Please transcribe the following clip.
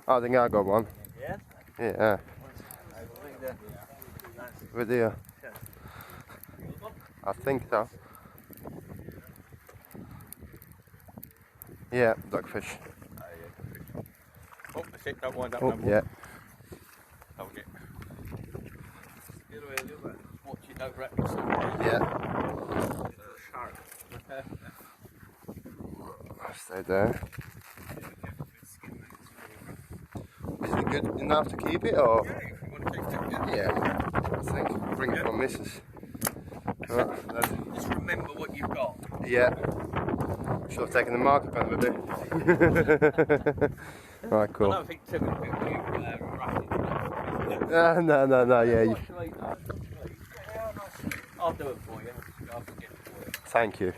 I think I got one. Yeah? Yeah. With the, I think so. Yeah, dogfish. Oh, that's it, don't wind up. Oh, yeah. Hold it. The other way, watch it, don't wrap yourself. Yeah. Shark. Stay there. Is it good enough to keep it, or? Yeah, if you want to keep it, Yeah, I think. Bring it from Mrs. Right. Just remember what you've got. Yeah. Should have taken the marker pen with it. Right, cool. I don't think too many people wrap it. No, yeah. I'll do it for you. I'll get it for you. Thank you.